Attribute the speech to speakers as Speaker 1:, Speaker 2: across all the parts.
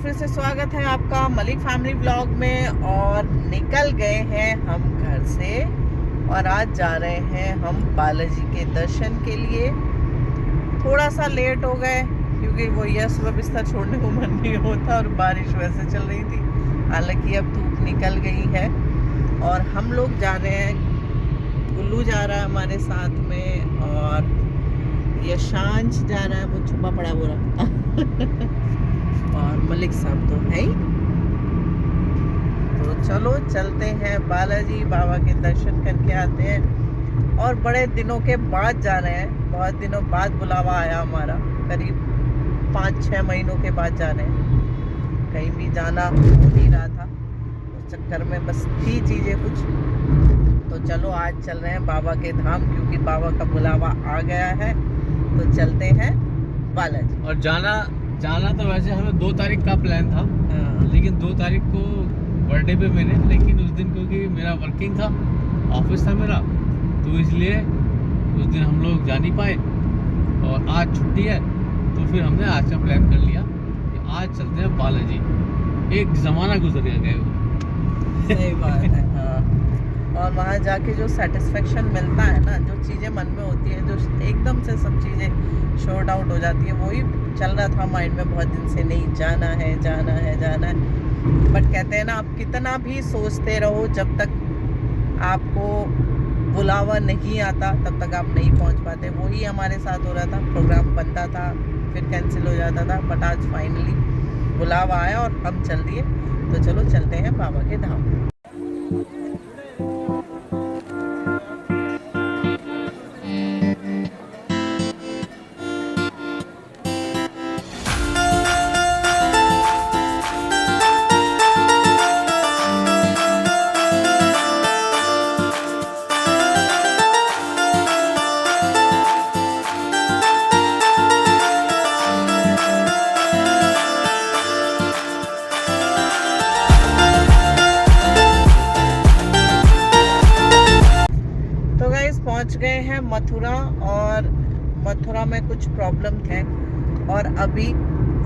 Speaker 1: फिर से स्वागत है आपका मलिक फैमिली व्लॉग में। और निकल गए हैं हम घर से और आज जा रहे हैं हम बालाजी के दर्शन के लिए। थोड़ा सा लेट हो गए क्योंकि वो यह सुबह बिस्तर छोड़ने को मन नहीं होता और बारिश वैसे चल रही थी। हालांकि अब धूप निकल गई है और हम लोग जा रहे हैं। गुल्लू जा रहा है हमारे साथ में और यशांश जा रहा है, वो छुपा पड़ा बोला और मलिक साहब तो है ही। तो चलो चलते हैं बालाजी बाबा के दर्शन करके आते हैं। और बड़े दिनों के बाद जा रहे हैं, बहुत दिनों बाद बुलावा आया हमारा, करीब 5-6 महीनों के बाद जा रहे हैं। कहीं भी जाना हो नहीं रहा था, उस चक्कर में बस थी चीज़ें कुछ। तो चलो आज चल रहे हैं बाबा के धाम क्योंकि बाबा का बुलावा आ गया है। तो चलते हैं बालाजी।
Speaker 2: और जाना तो वैसे हमें 2 तारीख का प्लान था, लेकिन 2 तारीख को बर्थडे पे मैंने, लेकिन उस दिन क्योंकि मेरा वर्किंग था, ऑफिस था मेरा, तो इसलिए उस दिन हम लोग जा नहीं पाए। और आज छुट्टी है तो फिर हमने आज का प्लान कर लिया कि आज चलते हैं बालाजी। एक ज़माना गुजर गया वो।
Speaker 1: सही बात है। हाँ, और वहाँ जाके जो सेटिस्फेक्शन मिलता है ना, जो चीज़ें मन में होती है, जो एकदम से सब चीज़ें शॉर्ट आउट हो जाती है, वही चल रहा था माइंड में बहुत दिन से। नहीं जाना है जाना है जाना है, बट कहते हैं ना, आप कितना भी सोचते रहो, जब तक आपको बुलावा नहीं आता तब तक आप नहीं पहुंच पाते। वही हमारे साथ हो रहा था। प्रोग्राम बनता था फिर कैंसिल हो जाता था, बट आज फाइनली बुलावा आया और हम चल दिए। तो चलो चलते हैं बाबा के धाम। पहुंच गए हैं मथुरा और मथुरा में कुछ प्रॉब्लम थे और अभी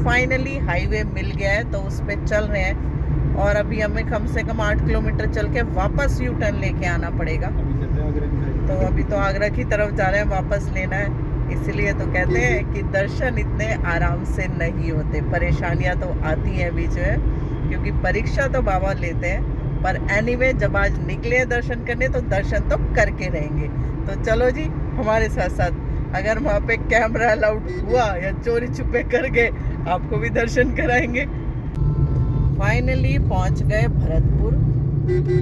Speaker 1: फाइनली हाईवे मिल गया है तो उस पर चल रहे हैं। और अभी हमें कम से कम 8 किलोमीटर चल के वापस यू टर्न लेके आना पड़ेगा। तो अभी तो आगरा की तरफ जा रहे हैं, वापस लेना है। इसलिए तो कहते हैं कि दर्शन इतने आराम से नहीं होते, परेशानियां तो आती हैं बीच में, क्योंकि परीक्षा तो बाबा लेते हैं। पर एनीवे जब आज निकले दर्शन करने तो दर्शन तो करके रहेंगे। तो चलो जी हमारे साथ साथ, अगर वहाँ पे कैमरा अलाउड हुआ या चोरी छुपे कर गए, आपको भी दर्शन कराएंगे। फाइनली पहुँच गए भरतपुर,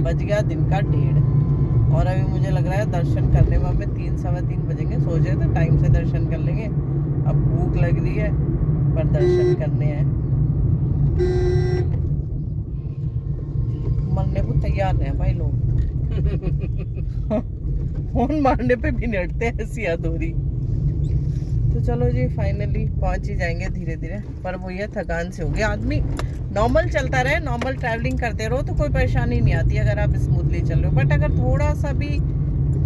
Speaker 1: बज गया दिन का 1:30 और अभी मुझे लग रहा है दर्शन करने में हमें 3-3:15 बजेंगे। सोचे तो टाइम से दर्शन कर लेंगे, अब भूख लग रही है पर दर्शन करने हैं। मरने को तैयार हैं भाई लोग फोन मारने पे भी डरते हैं, ऐसी अधूरी। तो चलो जी फाइनली पहुंच ही जाएंगे धीरे धीरे। पर वो ये थकान से हो गया। आदमी नॉर्मल चलता रहे, नॉर्मल ट्रैवलिंग करते रहो तो कोई परेशानी नहीं आती अगर आप स्मूथली चल रहे हो। बट अगर थोड़ा सा भी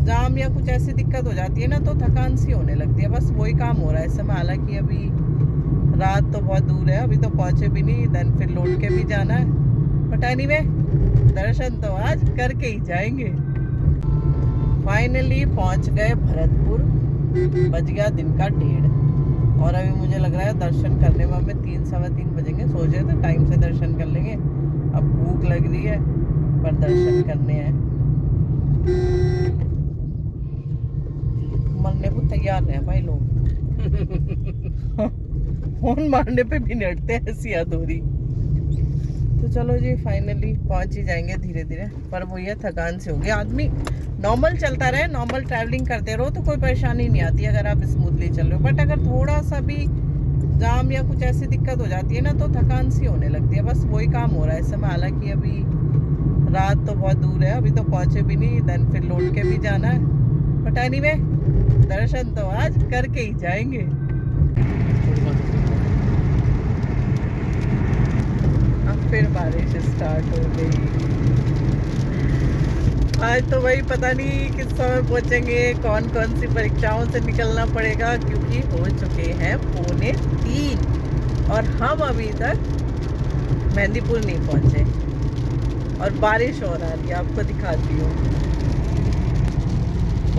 Speaker 1: जाम या कुछ ऐसी दिक्कत हो जाती है ना, तो थकान सी होने लगती है। बस वही काम हो रहा है इस समय। हालांकि अभी रात तो बहुत दूर है, अभी तो पहुंचे भी नहीं, देन फिर लौट के भी जाना है। बट एनीवे दर्शन तो आज करके ही जाएंगे। फाइनली पहुंच गए भरतपुर, बज गया दिन का 1:30 और अभी मुझे लग रहा है दर्शन करने में हमें 3-3:15 बजेंगे। सोचे तो टाइम से दर्शन कर लेंगे, अब भूख लग रही है पर दर्शन करने हैं। मरने को तैयार हैं भाई लोग फोन मारने पे भी डरते हैं, ऐसी अधूरी। तो चलो जी फाइनली पहुंच ही जाएंगे धीरे धीरे। पर वो ये थकान से हो गया। आदमी नॉर्मल चलता रहे, नॉर्मल ट्रैवलिंग करते रहो तो कोई परेशानी नहीं आती अगर आप स्मूथली चल रहे हो। बट अगर थोड़ा सा भी जाम या कुछ ऐसी दिक्कत हो जाती है ना, तो थकान सी होने लगती है। बस वही काम हो रहा है इस समय। हालांकि अभी रात तो बहुत दूर है, अभी तो पहुंचे भी नहीं, देन फिर लौट के भी जाना है। बट एनीवे दर्शन तो आज करके ही जाएंगे। फिर बारिश स्टार्ट हो गई। आज तो भाई पता नहीं किस समय पहुंचेंगे, कौन कौन सी परीक्षाओं से निकलना पड़ेगा, क्योंकि हो चुके हैं 2:45 और हम अभी तक मेहंदीपुर नहीं पहुंचे और बारिश हो रही है, आपको दिखाती हूँ।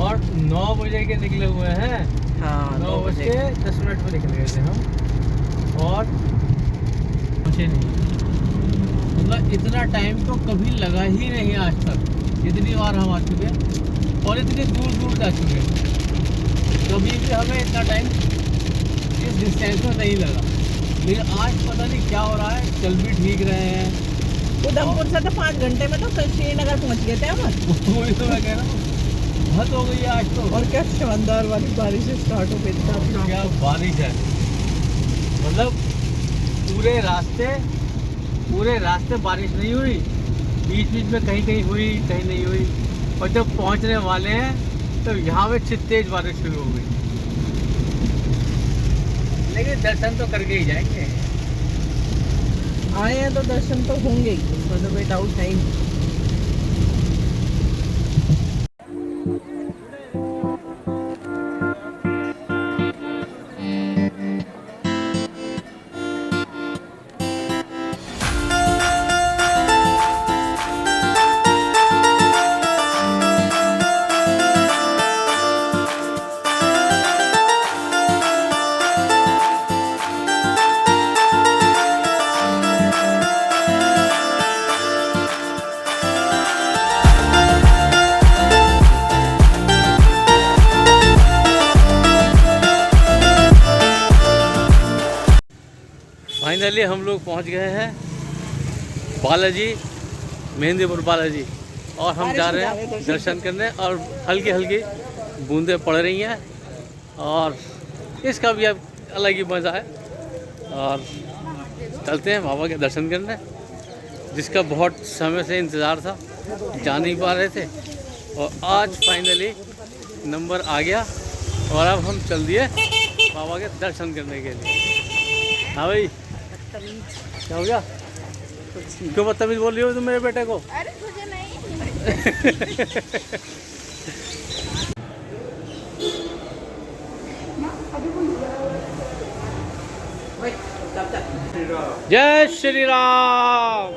Speaker 2: और 9 बजे के निकले हुए हैं।
Speaker 1: हाँ
Speaker 2: 9:10 पे निकल गए थे हम और पहुँचे नहीं। मतलब इतना टाइम तो कभी लगा ही नहीं आज तक, इतनी बार हम आ चुके हैं और इतनी दूर दूर जा चुके हैं, कभी भी हमें इतना टाइम इस डिस्टेंस में नहीं लगा। लेकिन आज पता नहीं क्या हो रहा है, चल भी ठीक रहे हैं।
Speaker 1: उधमपुर से तो 5 घंटे में तो श्रीनगर पहुंच गए थे हम।
Speaker 2: वही तो मैं कह रहा हूँ, हद हो गई है आज तो।
Speaker 1: और क्या शानदार वाली बारिश स्टार्ट हो गई।
Speaker 2: क्या बारिश है, मतलब पूरे रास्ते बारिश नहीं हुई, बीच बीच में कहीं कहीं हुई, कहीं नहीं हुई। और जब पहुंचने वाले हैं तो यहाँ पे तेज बारिश शुरू हो गई। लेकिन दर्शन तो करके ही जाएंगे।
Speaker 1: आए हैं तो दर्शन तो होंगे ही, उसमें तो कोई डाउट है ही नहीं।
Speaker 2: फाइनली हम लोग पहुंच गए हैं बालाजी, मेहंदीपुर बालाजी, और हम जा रहे हैं दर्शन करने। और हल्की हल्की बूंदें पड़ रही हैं और इसका भी अब अलग ही मज़ा है। और चलते हैं बाबा के दर्शन करने, जिसका बहुत समय से इंतज़ार था, जा नहीं पा रहे थे। और आज फाइनली नंबर आ गया और अब हम चल दिए बाबा के दर्शन करने के लिए। हाँ भाई, क्या हो गया? क्यों बदतमीज बोल रही हो तुम मेरे बेटे को?
Speaker 3: अरे तुझे नहीं।
Speaker 2: जय श्री राम।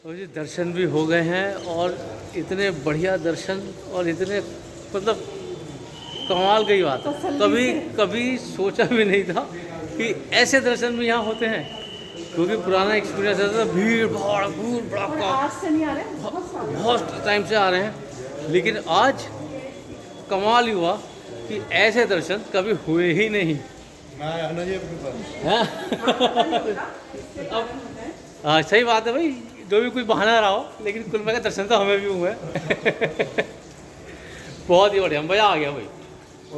Speaker 2: और ये दर्शन भी हो गए हैं और इतने बढ़िया दर्शन और इतने मतलब कमाल की बात। कभी सोचा भी नहीं था कि ऐसे दर्शन भी यहाँ होते हैं, क्योंकि पुराना एक्सपीरियंस ऐसा था, भीड़ भाड़ भड़का, बहुत टाइम से आ रहे हैं। लेकिन आज कमाल ही हुआ कि ऐसे दर्शन कभी हुए ही नहीं। अब हाँ सही बात है भाई, जो भी कोई बहाना रहा हो, लेकिन कुल मिलाकर दर्शन तो हमें भी हुए। बहुत ही बढ़िया, मजा आ गया भाई।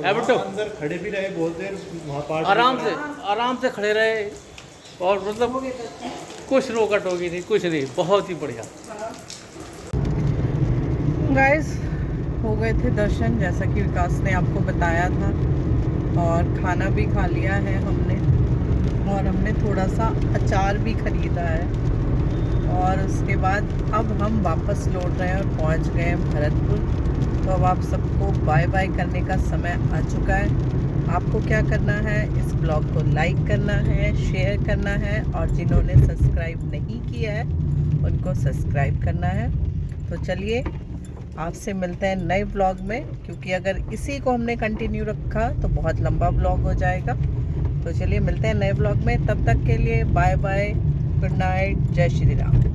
Speaker 4: अंदर खड़े भी रहे बहुत देर, वहाँ पार्ट
Speaker 2: आराम से खड़े रहे और मतलब कुछ रोकट हो गई थी, कुछ नहीं, बहुत ही बढ़िया।
Speaker 1: गाइस हो गए थे दर्शन, जैसा कि विकास ने आपको बताया था, और खाना भी खा लिया है हमने, और हमने थोड़ा सा अचार भी खरीदा है। और उसके बाद अब हम वापस लौट रहे हैं और पहुंच गए हैं भरतपुर। तो अब आप सबको बाय बाय करने का समय आ चुका है। आपको क्या करना है, इस ब्लॉग को लाइक करना है, शेयर करना है, और जिन्होंने सब्सक्राइब नहीं किया है उनको सब्सक्राइब करना है। तो चलिए आपसे मिलते हैं नए ब्लॉग में, क्योंकि अगर इसी को हमने कंटिन्यू रखा तो बहुत लंबा ब्लॉग हो जाएगा। तो चलिए मिलते हैं नए ब्लॉग में, तब तक के लिए बाय बाय, गुड नाइट, जय श्री राम।